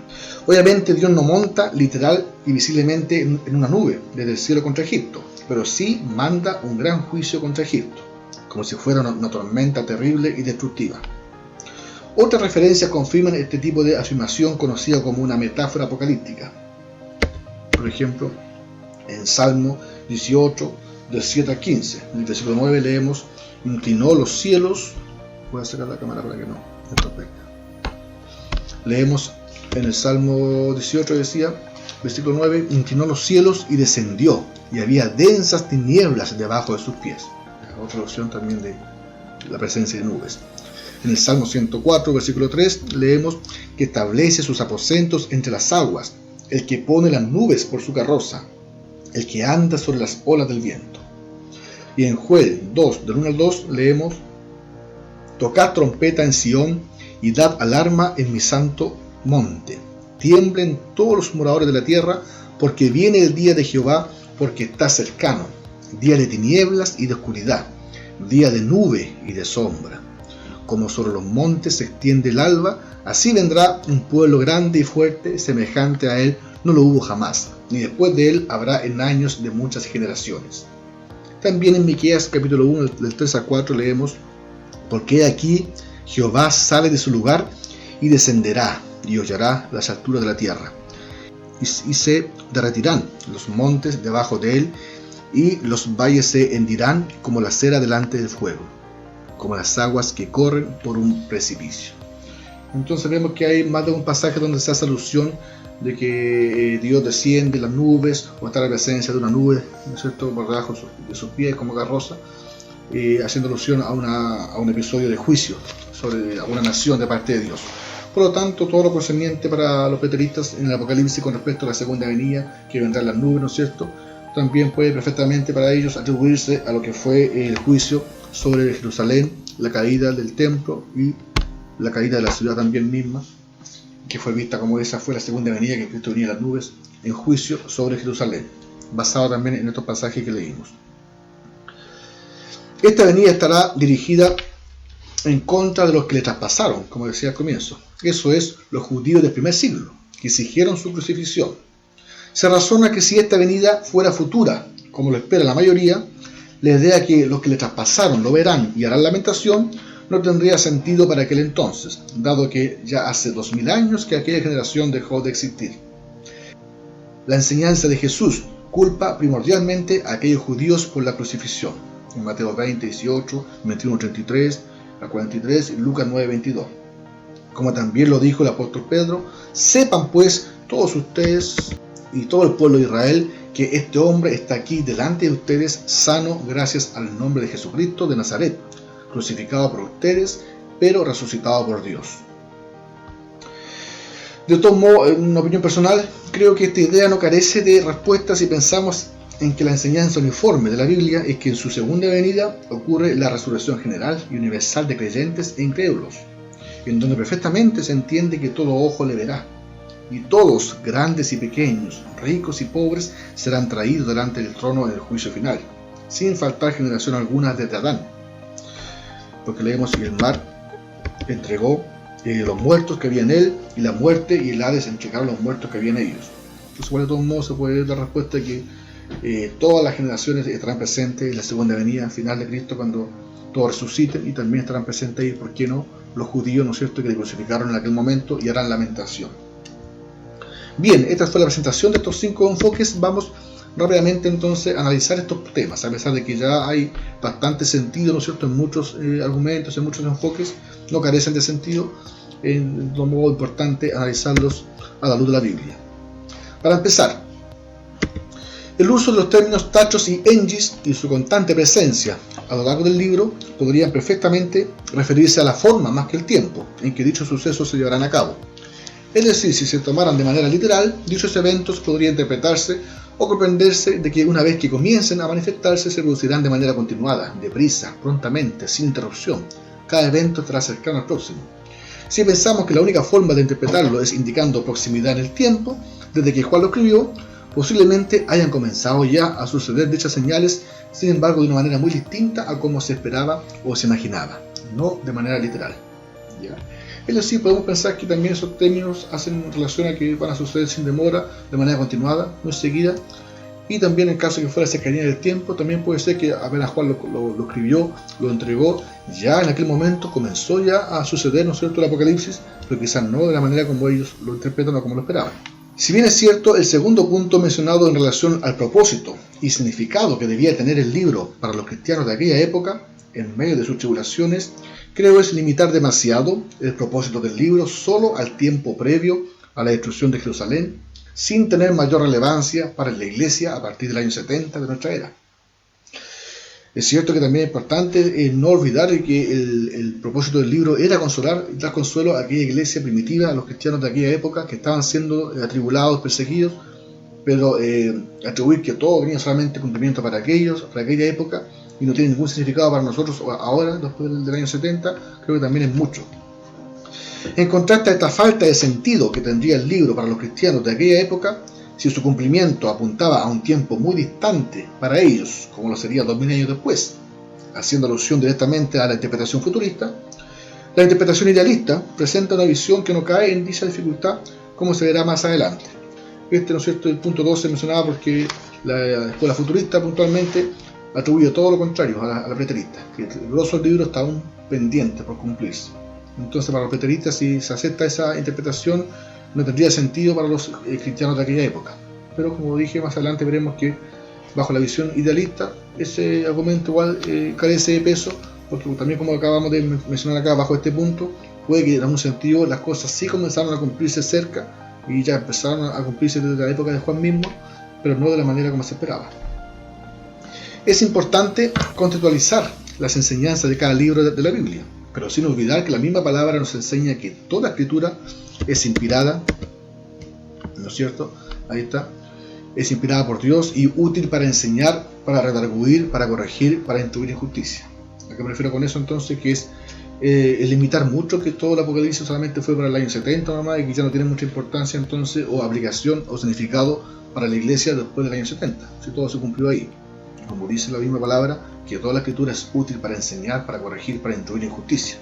Obviamente Dios no monta literal y visiblemente en una nube desde el cielo contra Egipto, pero sí manda un gran juicio contra Egipto, como si fuera una tormenta terrible y destructiva. Otras referencias confirman este tipo de afirmación conocida como una metáfora apocalíptica. Por ejemplo, en Salmo 18, del 7 al 15, en el versículo 9 leemos: inclinó los cielos. Voy a sacar la cámara para que no me. Leemos en el Salmo 18, decía, versículo 9: inclinó los cielos y descendió, y había densas tinieblas debajo de sus pies. Otra opción también de la presencia de nubes. En el Salmo 104, versículo 3, leemos que establece sus aposentos entre las aguas, el que pone las nubes por su carroza, el que anda sobre las olas del viento. Y en Joel 2, del 1 al 2, leemos: tocad trompeta en Sión y dad alarma en mi santo monte. Tiemblen todos los moradores de la tierra, porque viene el día de Jehová, porque está cercano, día de tinieblas y de oscuridad, día de nube y de sombra. Como sobre los montes se extiende el alba, así vendrá un pueblo grande y fuerte, semejante a él no lo hubo jamás, ni después de él habrá en años de muchas generaciones. También en Miqueas capítulo 1, del 3 al 4 leemos: porque aquí Jehová sale de su lugar y descenderá, y hollará las alturas de la tierra, y se derretirán los montes debajo de él, y los valles se hendirán como la cera delante del fuego, como las aguas que corren por un precipicio. Entonces vemos que hay más de un pasaje donde se hace alusión de que Dios desciende las nubes, o está la presencia de una nube, ¿no es cierto?, por debajo de sus pies como carroza, haciendo alusión a un episodio de juicio sobre una nación de parte de Dios. Por lo tanto, todo lo concerniente para los preteristas en el Apocalipsis con respecto a la segunda venida, que vendrá en las nubes, ¿no es cierto?, también puede perfectamente para ellos atribuirse a lo que fue el juicio sobre Jerusalén, la caída del templo y la caída de la ciudad también misma, que fue vista como esa fue la segunda venida, que Cristo venía en las nubes en juicio sobre Jerusalén, basado también en estos pasajes que leímos. Esta venida estará dirigida en contra de los que le traspasaron, como decía al comienzo. Eso es, los judíos del primer siglo, que exigieron su crucifixión. Se razona que si esta venida fuera futura, como lo espera la mayoría, la idea que los que le traspasaron lo verán y harán lamentación no tendría sentido para aquel entonces, dado que ya hace 2000 años que aquella generación dejó de existir. La enseñanza de Jesús culpa primordialmente a aquellos judíos por la crucifixión, en Mateo 20, 18, 21, 33 a 43 y Lucas 9, 22. Como también lo dijo el apóstol Pedro: sepan pues todos ustedes y todo el pueblo de Israel que este hombre está aquí delante de ustedes sano gracias al nombre de Jesucristo de Nazaret, crucificado por ustedes, pero resucitado por Dios. De todo modo, en una opinión personal, creo que esta idea no carece de respuesta si pensamos en que la enseñanza uniforme de la Biblia es que en su segunda venida ocurre la resurrección general y universal de creyentes e incrédulos, en donde perfectamente se entiende que todo ojo le verá, y todos, grandes y pequeños, ricos y pobres, serán traídos delante del trono en el juicio final, sin faltar generación alguna desde Adán. Porque leemos que el mar entregó los muertos que había en él, y la muerte y el Hades entregaron los muertos que había en ellos. Entonces, de todos modos, se puede dar respuesta que todas las generaciones estarán presentes en la segunda venida final de Cristo cuando todos resuciten, y también estarán presentes ahí, ¿por qué no?, los judíos, ¿no es cierto?, que le crucificaron en aquel momento y harán lamentación. Bien, esta fue la presentación de estos 5 enfoques. Vamos rápidamente entonces a analizar estos temas, a pesar de que ya hay bastante sentido, ¿no es cierto?, en muchos argumentos, en muchos enfoques, no carecen de sentido, de un modo importante analizarlos a la luz de la Biblia. Para empezar, el uso de los términos tachos y engis y su constante presencia a lo largo del libro podrían perfectamente referirse a la forma más que el tiempo en que dichos sucesos se llevarán a cabo. Es decir, si se tomaran de manera literal, dichos eventos podrían interpretarse o comprenderse de que una vez que comiencen a manifestarse se producirán de manera continuada, deprisa, prontamente, sin interrupción. Cada evento estará cercano al próximo. Si pensamos que la única forma de interpretarlo es indicando proximidad en el tiempo, desde que Juan lo escribió, posiblemente hayan comenzado ya a suceder dichas señales, sin embargo de una manera muy distinta a como se esperaba o se imaginaba, no de manera literal. ¿Ya? Es decir, podemos pensar que también esos términos hacen relación a que van a suceder sin demora, de manera continuada, no seguida. Y también en caso de que fuera cercanía del tiempo, también puede ser que apenas Juan lo escribió, lo entregó, ya en aquel momento comenzó ya a suceder, ¿no es cierto?, el Apocalipsis, pero quizás no de la manera como ellos lo interpretan o como lo esperaban. Si bien es cierto, el segundo punto mencionado en relación al propósito y significado que debía tener el libro para los cristianos de aquella época, en medio de sus tribulaciones, creo es limitar demasiado el propósito del libro solo al tiempo previo a la destrucción de Jerusalén, sin tener mayor relevancia para la Iglesia a partir del año 70 de nuestra era. Es cierto que también es importante no olvidar que el propósito del libro era consolar y dar consuelo a aquella iglesia primitiva, a los cristianos de aquella época que estaban siendo atribulados, perseguidos, pero atribuir que todo tenía solamente cumplimiento para aquellos, para aquella época, y no tiene ningún significado para nosotros ahora, después del año 70, creo que también es mucho. En contraste a esta falta de sentido que tendría el libro para los cristianos de aquella época, si su cumplimiento apuntaba a un tiempo muy distante para ellos, como lo sería 2000 años después, haciendo alusión directamente a la interpretación futurista, la interpretación idealista presenta una visión que no cae en dicha dificultad, como se verá más adelante. ¿No es cierto? El punto 2 se mencionaba porque la escuela futurista puntualmente atribuye todo lo contrario a la preterista, que el grosso del libro está aún pendiente por cumplirse. Entonces, para los preteristas, si se acepta esa interpretación, no tendría sentido para los cristianos de aquella época. Pero como dije, más adelante veremos que bajo la visión idealista ese argumento igual carece de peso, porque también, como acabamos de mencionar acá bajo este punto, puede que en algún sentido las cosas sí comenzaron a cumplirse cerca y ya empezaron a cumplirse desde la época de Juan mismo, pero no de la manera como se esperaba. Es importante contextualizar las enseñanzas de cada libro de la Biblia, pero sin olvidar que la misma palabra nos enseña que toda escritura es inspirada, ¿no es cierto? Ahí está. Es inspirada por Dios y útil para enseñar, para redarguir, para corregir, para instruir en justicia. ¿A qué me refiero con eso entonces? Que es limitar mucho que todo el Apocalipsis solamente fue para el año 70 nomás y que ya no tiene mucha importancia entonces, o aplicación o significado para la iglesia después del año 70, si todo se cumplió ahí. Como dice la misma palabra, que toda la escritura es útil para enseñar, para corregir, para instruir en justicia.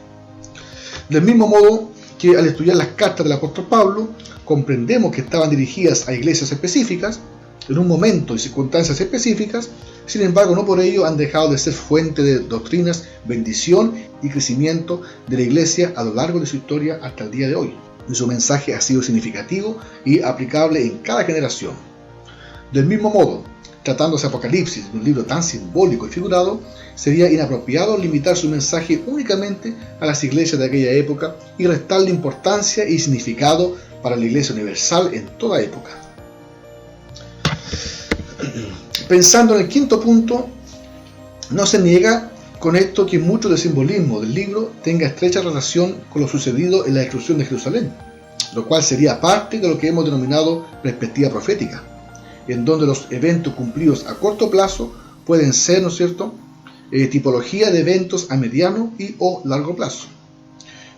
Del mismo modo que al estudiar las cartas del apóstol Pablo, comprendemos que estaban dirigidas a iglesias específicas, en un momento y circunstancias específicas, sin embargo no por ello han dejado de ser fuente de doctrinas, bendición y crecimiento de la iglesia a lo largo de su historia hasta el día de hoy. Y su mensaje ha sido significativo y aplicable en cada generación. Del mismo modo, tratándose Apocalipsis de un libro tan simbólico y figurado, sería inapropiado limitar su mensaje únicamente a las iglesias de aquella época y restarle importancia y significado para la iglesia universal en toda época. Pensando en el quinto punto, no se niega con esto que mucho del simbolismo del libro tenga estrecha relación con lo sucedido en la destrucción de Jerusalén, lo cual sería parte de lo que hemos denominado perspectiva profética, en donde los eventos cumplidos a corto plazo pueden ser, ¿no es cierto?, tipología de eventos a mediano y o largo plazo.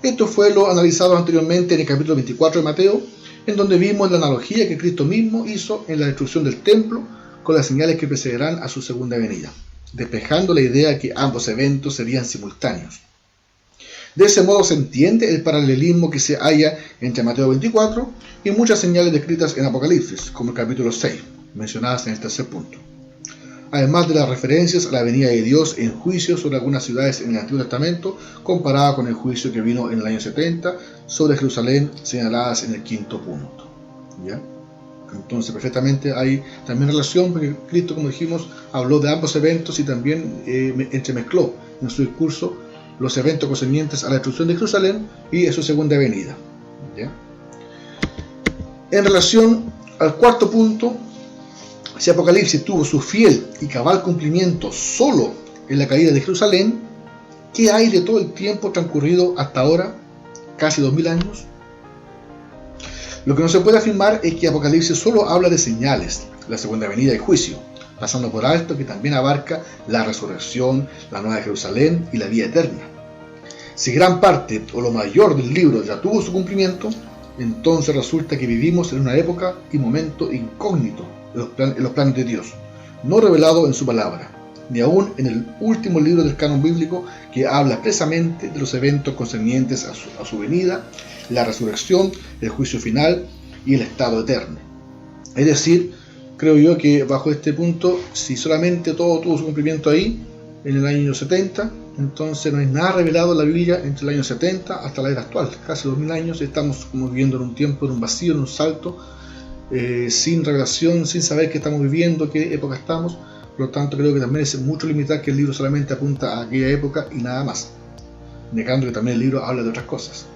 Esto fue lo analizado anteriormente en el capítulo 24 de Mateo, en donde vimos la analogía que Cristo mismo hizo en la destrucción del templo con las señales que precederán a su segunda venida, despejando la idea de que ambos eventos serían simultáneos. De ese modo se entiende el paralelismo que se halla entre Mateo 24 y muchas señales descritas en Apocalipsis, como el capítulo 6, mencionadas en el tercer punto. Además de las referencias a la venida de Dios en juicio sobre algunas ciudades en el Antiguo Testamento, comparada con el juicio que vino en el año 70 sobre Jerusalén, señaladas en el quinto punto. ¿Ya? Entonces, perfectamente hay también relación, porque Cristo, como dijimos, habló de ambos eventos y también entremezcló en su discurso los eventos concernientes a la destrucción de Jerusalén y a su segunda venida. ¿Ya? En relación al cuarto punto, si Apocalipsis tuvo su fiel y cabal cumplimiento solo en la caída de Jerusalén, ¿qué hay de todo el tiempo transcurrido hasta ahora, casi 2000 años? Lo que no se puede afirmar es que Apocalipsis solo habla de señales, la segunda venida y juicio, pasando por alto que también abarca la resurrección, la nueva Jerusalén y la vida eterna. Si gran parte o lo mayor del libro ya tuvo su cumplimiento, entonces resulta que vivimos en una época y momento incógnito en los planes de Dios, no revelado en su palabra, ni aún en el último libro del canon bíblico, que habla expresamente de los eventos concernientes a su venida, la resurrección, el juicio final y el estado eterno. Es decir, creo yo que bajo este punto, si solamente todo tuvo su cumplimiento ahí, en el año 70, entonces no hay nada revelado en la Biblia entre el año 70 hasta la era actual, casi 2000 años, y estamos como viviendo en un tiempo, en un vacío, en un salto, sin revelación, sin saber qué estamos viviendo, qué época estamos. Por lo tanto, creo que también es mucho limitar que el libro solamente apunta a aquella época y nada más, negando que también el libro habla de otras cosas.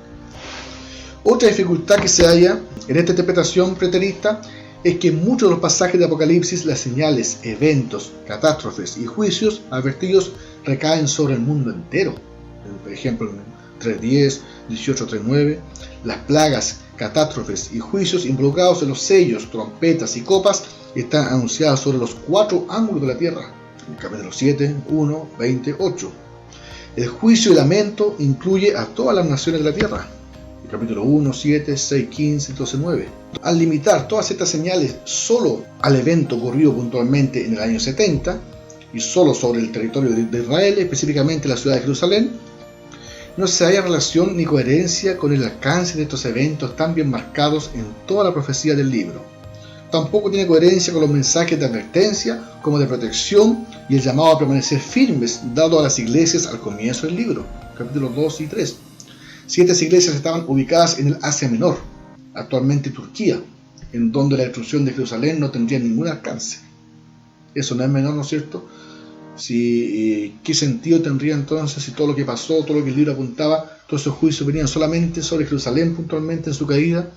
Otra dificultad que se halla en esta interpretación preterista es que en muchos de los pasajes de Apocalipsis las señales, eventos, catástrofes y juicios advertidos recaen sobre el mundo entero. Por ejemplo, en 3.10, 18.3.9, las plagas, catástrofes y juicios involucrados en los sellos, trompetas y copas están anunciadas sobre los 4 ángulos de la tierra. En el capítulo 7, 1, 20, 8. El juicio y lamento incluye a todas las naciones de la tierra. Capítulo 1, 7, 6, 15, 12, 9. Al limitar todas estas señales solo al evento ocurrido puntualmente en el año 70 y solo sobre el territorio de Israel, específicamente la ciudad de Jerusalén, no se halla relación ni coherencia con el alcance de estos eventos tan bien marcados en toda la profecía del libro. Tampoco tiene coherencia con los mensajes de advertencia como de protección y el llamado a permanecer firmes dado a las iglesias al comienzo del libro, capítulos 2 y 3. 7 iglesias estaban ubicadas en el Asia Menor, actualmente Turquía, en donde la destrucción de Jerusalén no tendría ningún alcance. Eso no es menor, ¿no es cierto? ¿Qué sentido tendría entonces si todo lo que pasó, todo lo que el libro apuntaba, todos esos juicios venían solamente sobre Jerusalén puntualmente en su caída?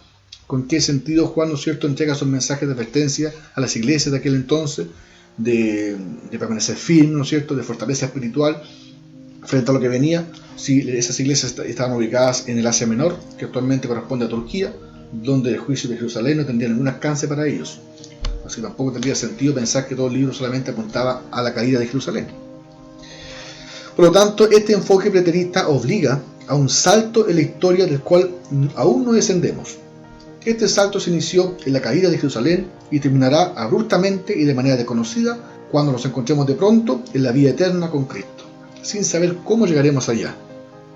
¿Con qué sentido Juan, ¿no es cierto?, entrega esos mensajes de advertencia a las iglesias de aquel entonces, de permanecer firme, ¿no es cierto?, de fortaleza espiritual frente a lo que venía, si esas iglesias estaban ubicadas en el Asia Menor, que actualmente corresponde a Turquía, donde el juicio de Jerusalén no tendría ningún alcance para ellos. Así que tampoco tendría sentido pensar que todo el libro solamente apuntaba a la caída de Jerusalén. Por lo tanto, este enfoque preterista obliga a un salto en la historia del cual aún no descendemos. Este salto se inició en la caída de Jerusalén y terminará abruptamente y de manera desconocida cuando nos encontremos de pronto en la vida eterna con Cristo, sin saber cómo llegaremos allá,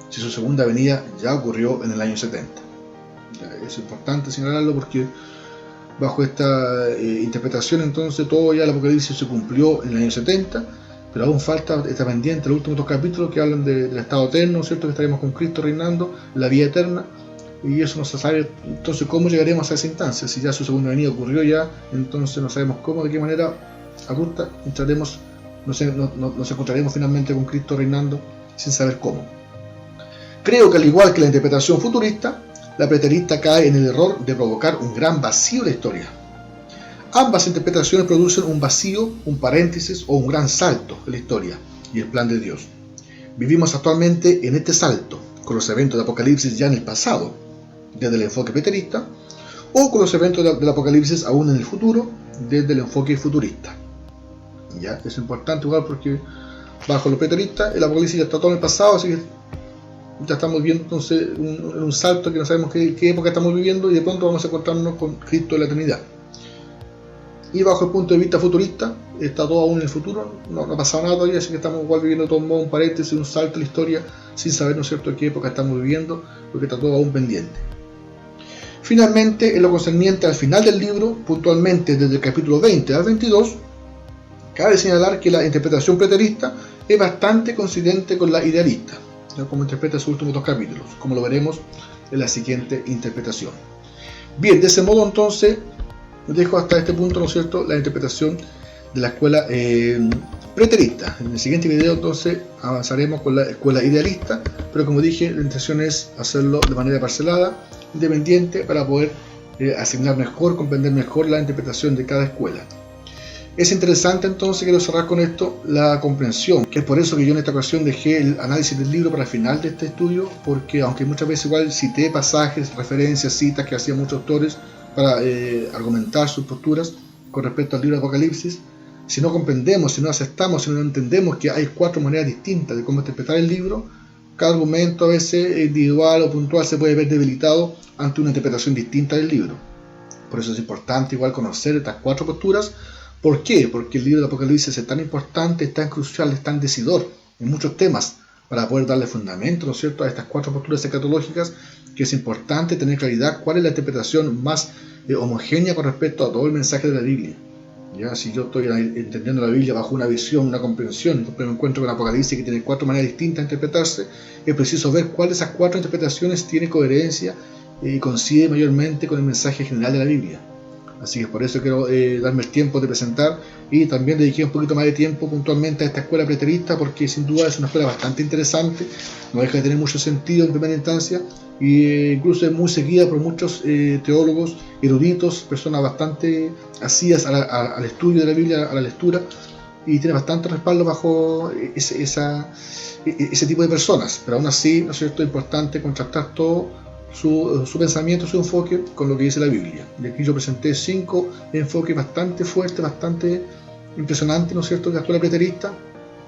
si su segunda venida ya ocurrió en el año 70. Es importante señalarlo porque bajo esta interpretación entonces todo ya el Apocalipsis se cumplió en el año 70, pero aún está pendiente los últimos 2 capítulos que hablan del estado eterno, ¿cierto?, que estaremos con Cristo reinando, la vida eterna, y eso no se sabe entonces cómo llegaremos a esa instancia. Si ya su segunda venida ocurrió ya, entonces no sabemos cómo, de qué manera abrupta entraremos. Nos encontraremos finalmente con Cristo reinando sin saber cómo. Creo que al igual que la interpretación futurista, la preterista cae en el error de provocar un gran vacío en la historia. Ambas interpretaciones producen un vacío, un paréntesis o un gran salto en la historia y el plan de Dios. Vivimos actualmente en este salto, con los eventos de Apocalipsis ya en el pasado, desde el enfoque preterista, o con los eventos del Apocalipsis aún en el futuro, desde el enfoque futurista. Ya, es importante igual porque bajo los preteristas el Apocalipsis ya está todo en el pasado, así que ya estamos viendo entonces un salto que no sabemos qué época estamos viviendo y de pronto vamos a encontrarnos con Cristo en la eternidad. Y bajo el punto de vista futurista está todo aún en el futuro, no ha pasado nada todavía, así que estamos igual viviendo de todos modos un paréntesis, un salto en la historia sin saber, ¿no es cierto?, qué época estamos viviendo, porque está todo aún pendiente. Finalmente, en lo concerniente al final del libro, puntualmente desde el capítulo 20 al 22, cabe señalar que la interpretación preterista es bastante coincidente con la idealista, ¿no?, como interpreta sus últimos 2 capítulos, como lo veremos en la siguiente interpretación. Bien, de ese modo entonces dejo hasta este punto, ¿no es cierto?, la interpretación de la escuela preterista. En el siguiente video entonces avanzaremos con la escuela idealista, pero como dije, la intención es hacerlo de manera parcelada, independiente, para poder asignar mejor, comprender mejor la interpretación de cada escuela. Es interesante entonces, quiero cerrar con esto, la comprensión, que es por eso que yo en esta ocasión dejé el análisis del libro para el final de este estudio, porque aunque muchas veces igual cité pasajes, referencias, citas que hacían muchos autores para argumentar sus posturas con respecto al libro de Apocalipsis, si no comprendemos, si no aceptamos, si no entendemos que hay 4 maneras distintas de cómo interpretar el libro, cada argumento a veces individual o puntual se puede ver debilitado ante una interpretación distinta del libro. Por eso es importante igual conocer estas 4 posturas, ¿Por qué? Porque el libro de Apocalipsis es tan importante, es tan crucial, es tan decidor en muchos temas para poder darle fundamento, ¿no es cierto?, a estas 4 posturas escatológicas, que es importante tener claridad cuál es la interpretación más homogénea con respecto a todo el mensaje de la Biblia. Ya, si yo estoy entendiendo la Biblia bajo una visión, una comprensión, entonces me encuentro con Apocalipsis que tiene 4 maneras distintas de interpretarse, es preciso ver cuál de esas 4 interpretaciones tiene coherencia y coincide mayormente con el mensaje general de la Biblia. Así que por eso quiero darme el tiempo de presentar, y también dediqué un poquito más de tiempo puntualmente a esta escuela preterista, porque sin duda es una escuela bastante interesante, no deja de tener mucho sentido en primera instancia, e incluso es muy seguida por muchos teólogos, eruditos, personas bastante asidas al estudio de la Biblia, a la lectura, y tiene bastante respaldo bajo ese tipo de personas. Pero aún así, ¿no es cierto?, es importante contrastar todo su pensamiento, su enfoque con lo que dice la Biblia. Y aquí yo presenté 5 enfoques bastante fuertes, bastante impresionantes, ¿no es cierto?, de la escuela preterista,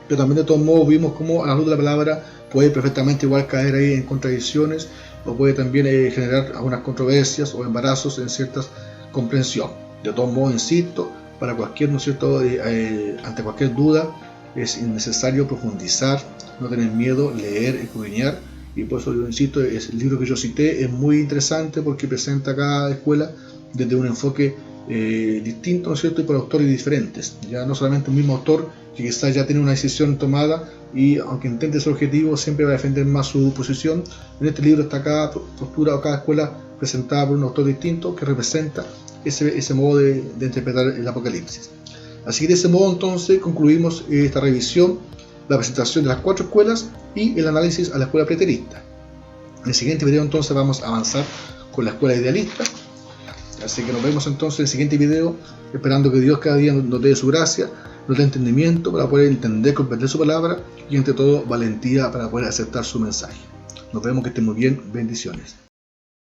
pero también de todos modos vimos cómo a la luz de la palabra puede perfectamente igual caer ahí en contradicciones, o puede también generar algunas controversias o embarazos en ciertas comprensión. De todos modos, insisto, para cualquier, ¿no es cierto?, ante cualquier duda es necesario profundizar, no tener miedo, leer, escudriñar. Y por eso yo insisto, el libro que yo cité es muy interesante porque presenta cada escuela desde un enfoque distinto, ¿no es cierto?, y por autores diferentes. Ya no solamente un mismo autor que quizás ya tiene una decisión tomada y aunque intente ser objetivo siempre va a defender más su posición. En este libro está cada postura o cada escuela presentada por un autor distinto que representa ese modo de interpretar el Apocalipsis. Así que de ese modo entonces concluimos esta revisión, la presentación de las 4 escuelas y el análisis a la escuela preterista. En el siguiente video entonces vamos a avanzar con la escuela idealista. Así que nos vemos entonces en el siguiente video, esperando que Dios cada día nos dé su gracia, nos dé entendimiento para poder entender, comprender su palabra, y entre todo valentía para poder aceptar su mensaje. Nos vemos, que estén muy bien, bendiciones.